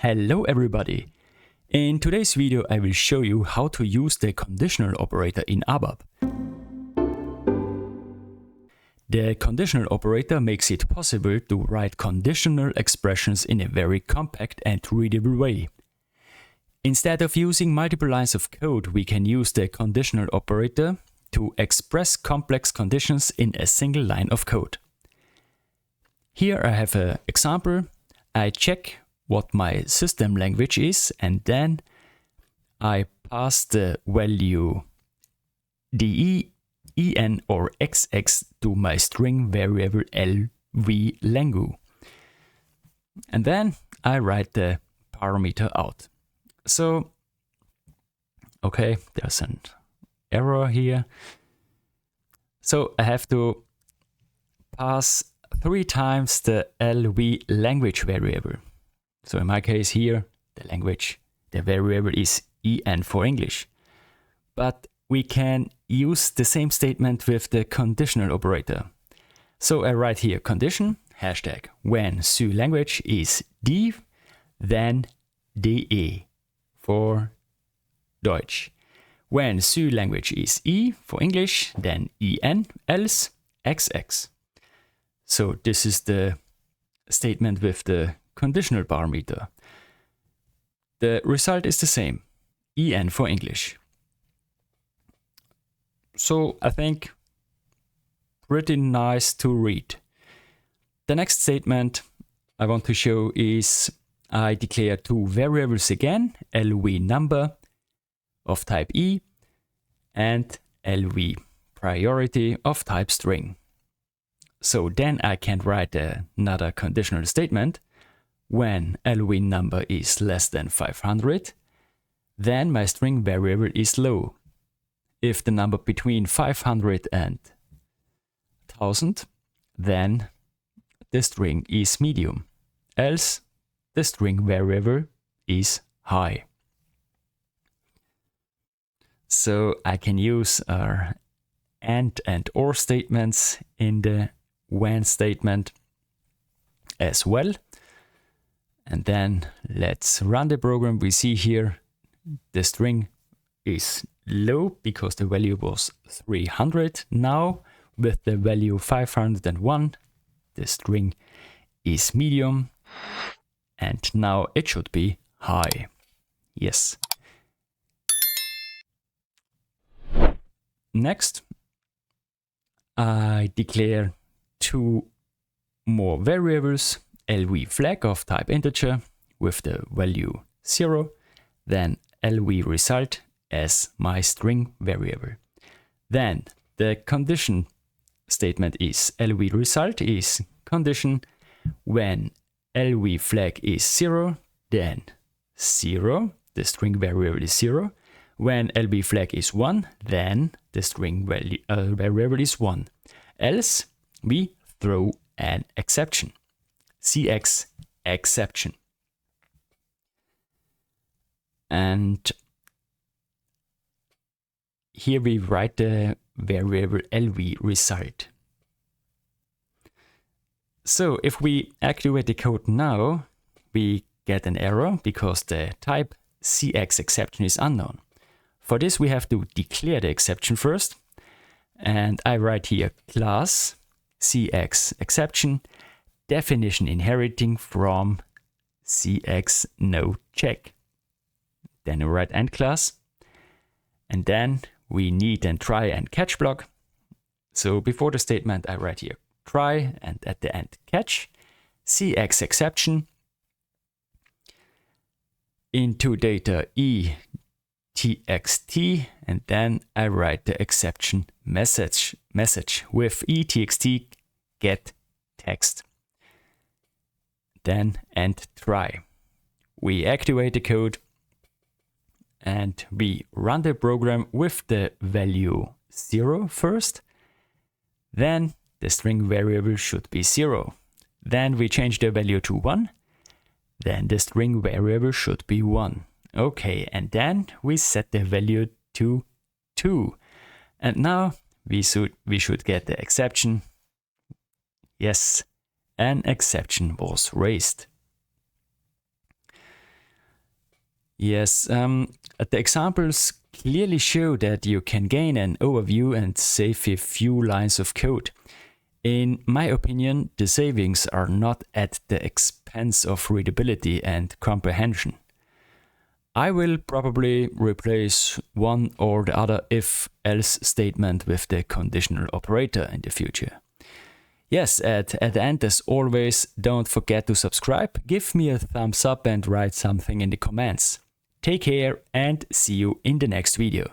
Hello everybody! In today's video I will show you how to use the conditional operator in ABAP. The conditional operator makes it possible to write conditional expressions in a very compact and readable way. Instead of using multiple lines of code, we can use the conditional operator to express complex conditions in a single line of code. Here I have an example. I check what my system language is, and then I pass the value de, en or xx to my string variable lv_langu. And then I write the parameter out. So, okay, there's an error here. So I have to pass 3 times the lv language variable. So in my case here, the variable is en for English. But we can use the same statement with the conditional operator. So I write here condition, hashtag, when SU language is D, then DE for Deutsch. When SU language is E for English, then EN, else XX. So this is the statement with the conditional parameter. The result is the same, en for English. So I think pretty nice to read. The next statement I want to show is I declare 2 variables again, lv number of type E and lv priority of type string. So then I can write another conditional statement. When lv number is less than 500, then my string variable is low. If the number between 500 and 1000, then the string is medium. Else, the string variable is high. So I can use our AND and OR statements in the when statement as well. And then let's run the program. We see here the string is low because the value was 300. Now with the value 501, the string is medium. And now it should be high. Yes. Next, I declare 2 more variables. lv flag of type integer with the value 0, then lv result as my string variable. Then the condition statement is lv result is condition when lv flag is 0, then 0, the string variable is 0. When lv flag is 1, then the string variable is 1. Else we throw an exception. CX exception. And here we write the variable lv result. So if we activate the code now, we get an error because the type CX exception is unknown. For this we have to declare the exception first. And I write here class CX exception definition inheriting from CX no check. Then we write end class. And then we need a try and catch block. So before the statement I write here try and at the end catch. CX exception into data etxt, and then I write the exception message with etxt get text. Then end try. We activate the code and we run the program with the value 0 first. Then the string variable should be 0. Then we change the value to 1. Then the string variable should be 1. Okay, and then we set the value to 2. And now we should get the exception. Yes, an exception was raised. Yes, the examples clearly show that you can gain an overview and save a few lines of code. In my opinion, the savings are not at the expense of readability and comprehension. I will probably replace one or the other if-else statement with the conditional operator in the future. Yes, at the end, as always, don't forget to subscribe, give me a thumbs up and write something in the comments. Take care and see you in the next video.